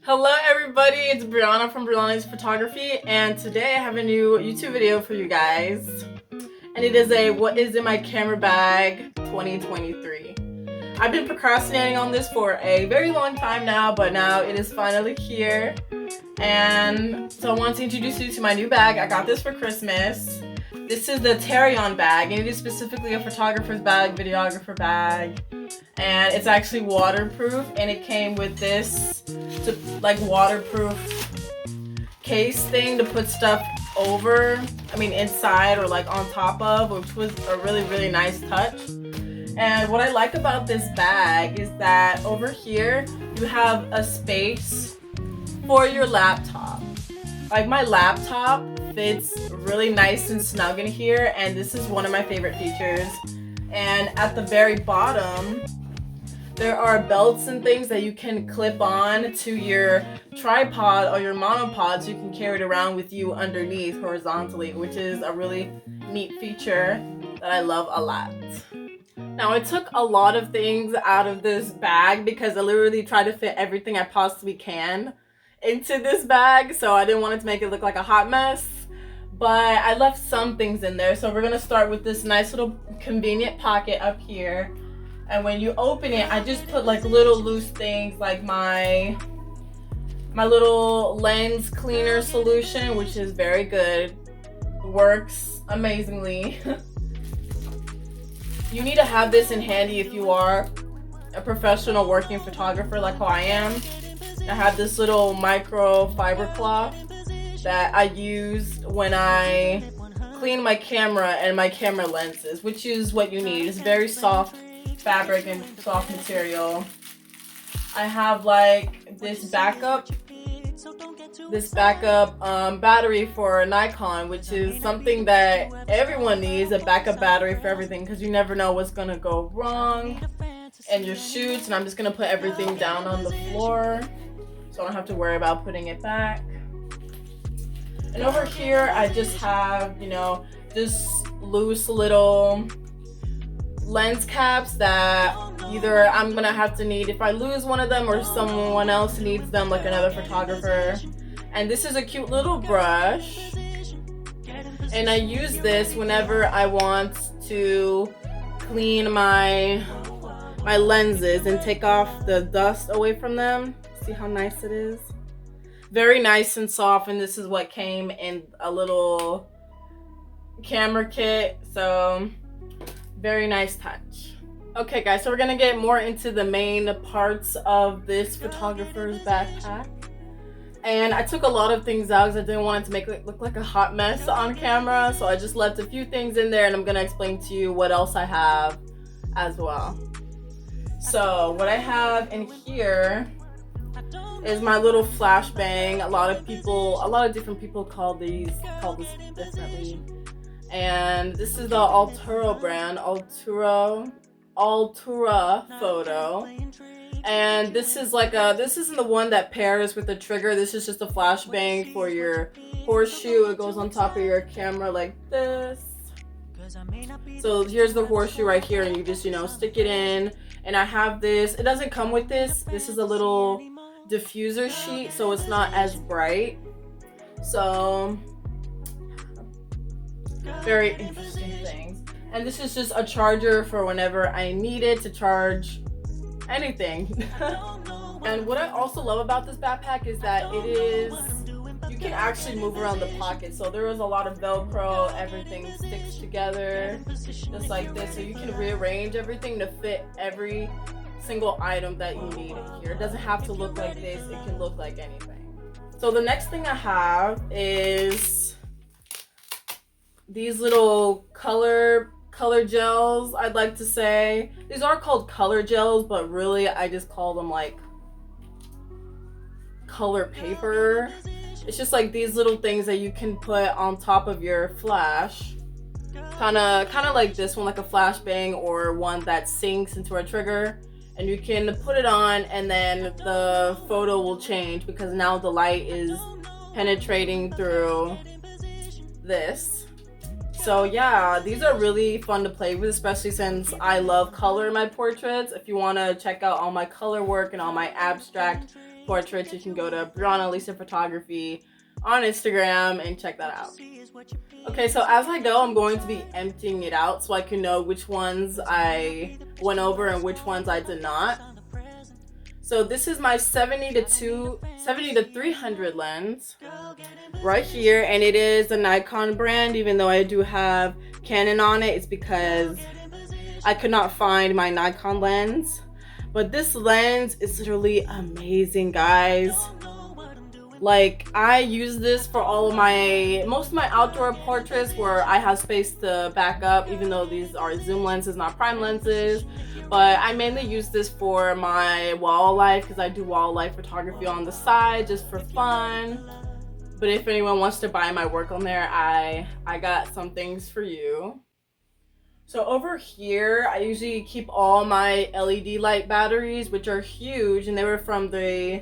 Hello everybody, it's Brianna from briannalisaphotography, and today I have a new YouTube video for you guys. And it is a what is in my camera bag 2023. I've been procrastinating on this for a very long time now, but now it is finally here. And so I want to introduce you to my new bag. I got this for Christmas. This is the Terry-on bag, and it is specifically a photographer's bag, videographer bag. And it's actually waterproof, and it came with this waterproof case thing to put stuff inside or on top of, which was a really nice touch. And what I like about this bag is that over here you have a space for your laptop. Like, my laptop fits really nice and snug in here, and this is one of my favorite features. And at the very bottom there are belts and things that you can clip on to your tripod or your monopod, so you can carry it around with you underneath horizontally, which is a really neat feature that I love a lot. Now, I took a lot of things out of this bag because I literally tried to fit everything I possibly can into this bag, so I didn't want it to make it look like a hot mess, but I left some things in there. So we're gonna start with this nice little convenient pocket up here. And when you open it, I just put little loose things like my little lens cleaner solution, which is very good. Works amazingly. You need to have this in handy if you are a professional working photographer like how I am. I have this little micro fiber cloth that I used when I clean my camera and my camera lenses, which is what you need. It's very soft fabric and soft material. I have this backup battery for a Nikon, which is something that everyone needs, a backup battery for everything, because you never know what's gonna go wrong in your shoots. And I'm just gonna put everything down on the floor so I don't have to worry about putting it back. And over here I just have just loose little lens caps that either I'm gonna have to need if I lose one of them, or someone else needs them, like another photographer. And this is a cute little brush, and I use this whenever I want to clean my lenses and take off the dust away from them. See how nice it is? Very nice and soft, and this is what came in a little camera kit, so very nice touch. Okay guys, so we're gonna get more into the main parts of this photographer's backpack. And I took a lot of things out because I didn't want it to make it look like a hot mess on camera, so I just left a few things in there, and I'm gonna explain to you what else I have as well. So what I have in here is my little flashbang. A lot of different people call this differently. And this is the Altura brand, Altura Photo. And this is this isn't the one that pairs with the trigger. This is just a flashbang for your horseshoe. It goes on top of your camera like this. So here's the horseshoe right here, and you just stick it in. And I have this. It doesn't come with this. This is a little diffuser sheet, so it's not as bright. So very interesting things. And this is just a charger for whenever I need it to charge anything. And what I also love about this backpack is that you can actually move around the pocket. So there is a lot of Velcro, everything sticks together just like this, so you can rearrange everything to fit every single item that you need in here. It doesn't have to look like this, it can look like anything. So the next thing I have is these little color gels, I'd like to say. These are called color gels, but really I just call them color paper. It's just these little things that you can put on top of your flash, kind of like this one, like a flashbang, or one that sinks into a trigger. And you can put it on, and then the photo will change because now the light is penetrating through this. So yeah, these are really fun to play with, especially since I love color in my portraits. If you want to check out all my color work and all my abstract portraits, you can go to briannalisaphotography on Instagram and check that out. Okay, so as I go, I'm going to be emptying it out so I can know which ones I went over and which ones I did not. So this is my 70 to 300 lens right here, and it is a Nikon brand. Even though I do have Canon on it, it's because I could not find my Nikon lens. But this lens is literally amazing, guys. Like, I use this for most of my outdoor portraits where I have space to back up, even though these are zoom lenses, not prime lenses. But I mainly use this for my wildlife because I do wildlife photography on the side just for fun. But if anyone wants to buy my work on there, I got some things for you. So over here, I usually keep all my LED light batteries, which are huge, and they were from the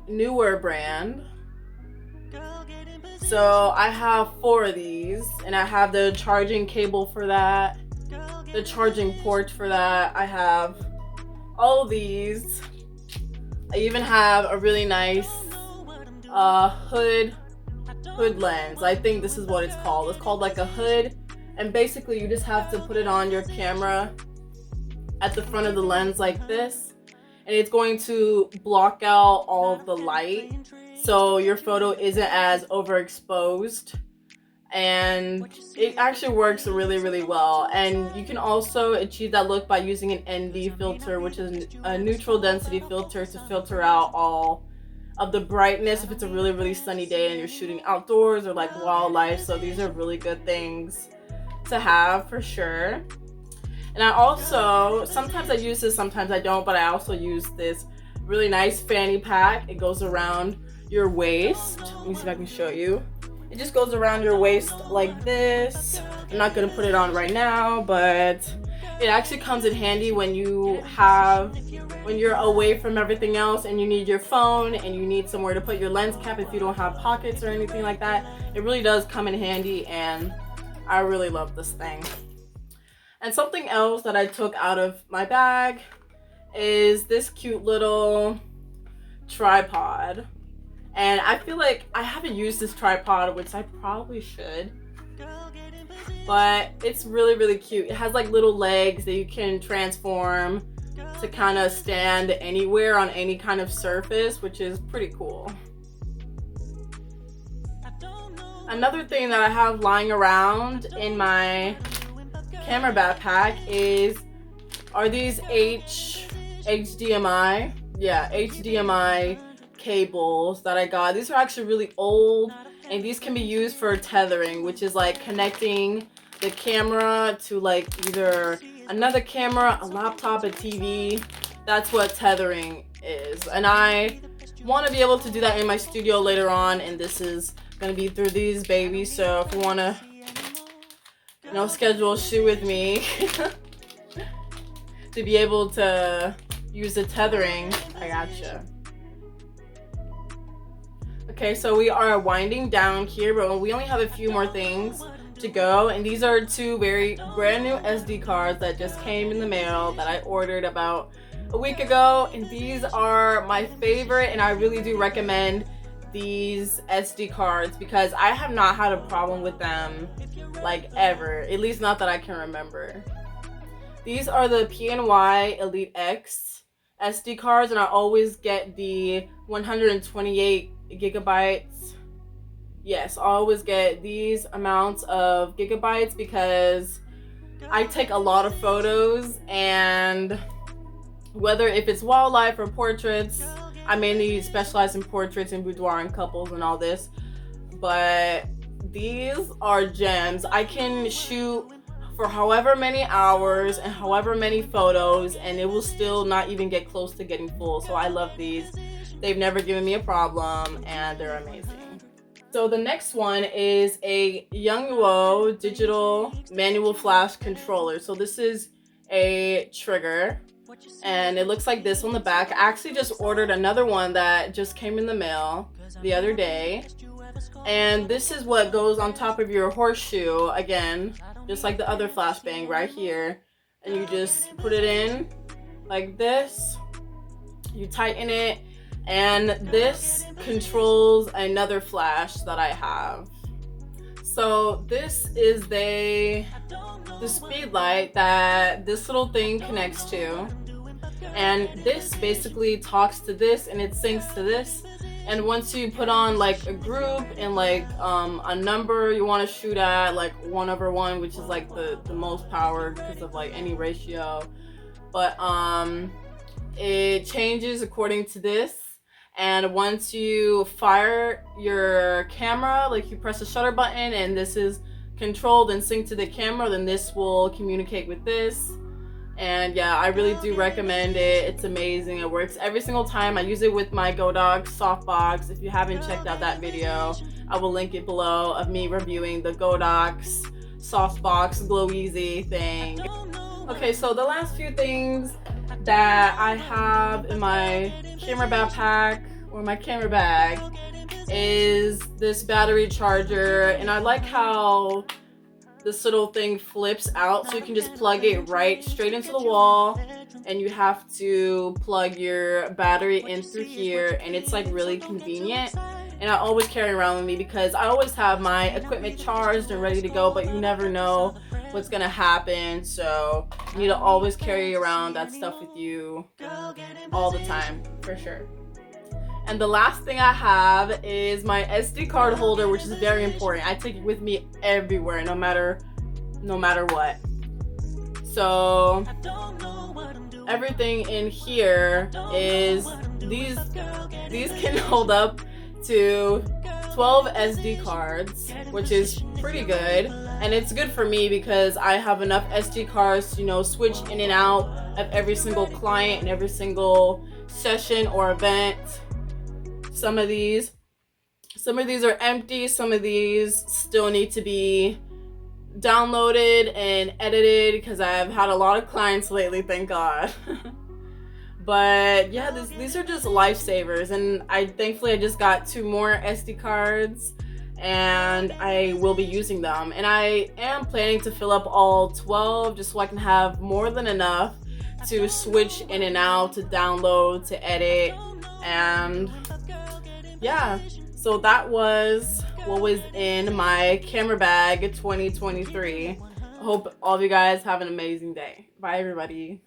newer brand. So I have 4 of these, and I have the charging cable for that, the charging port for that. I have all of these. I even have a really nice hood lens. I think this is what it's called. It's called like a hood, and basically you just have to put it on your camera at the front of the lens like this, and it's going to block out all of the light so your photo isn't as overexposed, and it actually works really, really well. And you can also achieve that look by using an ND filter, which is a neutral density filter, to filter out all of the brightness if it's a really, really sunny day and you're shooting outdoors or like wildlife. So these are really good things to have for sure. And I also, sometimes I use this, sometimes I don't, but I also use this really nice fanny pack. It goes around your waist. Let me see if I can show you. It just goes around your waist like this. I'm not gonna put it on right now, but it actually comes in handy when you're away from everything else and you need your phone and you need somewhere to put your lens cap if you don't have pockets or anything like that. It really does come in handy, and I really love this thing. And something else that I took out of my bag is this cute little tripod. And I feel like I haven't used this tripod, which I probably should. But it's really, really cute. It has like little legs that you can transform to kind of stand anywhere on any kind of surface, which is pretty cool. Another thing that I have lying around in my camera backpack are these HDMI cables that I got. These are actually really old, and these can be used for tethering, which is like connecting the camera to like either another camera, a laptop, a TV. That's what tethering is, and I want to be able to do that in my studio later on, and this is gonna be through these babies. So if you want to schedule a shoot with me to be able to use the tethering, I gotcha. Okay, so we are winding down here, but we only have a few more things to go, and these are 2 very brand new SD cards that just came in the mail that I ordered about a week ago, and these are my favorite, and I really do recommend these SD cards because I have not had a problem with them like ever, at least not that I can remember. These are the PNY Elite X SD cards, and I always get the 128 gigabytes. Yes, I always get these amounts of gigabytes because I take a lot of photos, and whether if it's wildlife or portraits, I mainly specialize in portraits and boudoir and couples and all this, but these are gems. I can shoot for however many hours and however many photos, and it will still not even get close to getting full. So I love these. They've never given me a problem, and they're amazing. So the next one is a Yongnuo digital manual flash controller. So this is a trigger, and it looks like this on the back. I actually just ordered another one that just came in the mail the other day, and this is what goes on top of your horseshoe, again just like the other flashbang right here, and you just put it in like this, you tighten it, And this controls another flash that I have. So this is the speed light that this little thing connects to, and this basically talks to this and it syncs to this. And once you put on like a group and like a number you want to shoot at, like 1/1, which is like the most power because of like any ratio, but it changes according to this. And once you fire your camera, like you press the shutter button and this is controlled and synced to the camera, then this will communicate with this. And yeah, I really do recommend it. It's amazing. It works every single time. I use it with my Godox softbox. If you haven't checked out that video, I will link it below, of me reviewing the Godox softbox glow easy thing. Okay, so the last few things that I have in my camera backpack or my camera bag is this battery charger, and I like how this little thing flips out, so you can just plug it right straight into the wall, and you have to plug your battery in through here, and it's like really convenient. And I always carry it around with me because I always have my equipment charged and ready to go, but you never know what's gonna happen, so you need to always carry around that stuff with you all the time, for sure. And the last thing I have is my SD card holder, which is very important. I take it with me everywhere, no matter what. So everything in here is these can hold up to 12 SD cards, which is pretty good. And it's good for me because I have enough SD cards to, you know, switch in and out of every single client and every single session or event. Some of these are empty, some of these still need to be downloaded and edited because I've had a lot of clients lately, thank God. But yeah, these are just lifesavers, and thankfully I just got 2 more SD cards and I will be using them. And I am planning to fill up all 12 just so I can have more than enough to switch in and out, to download, to edit. And yeah, so that was what was in my camera bag 2023. I hope all of you guys have an amazing day. Bye everybody.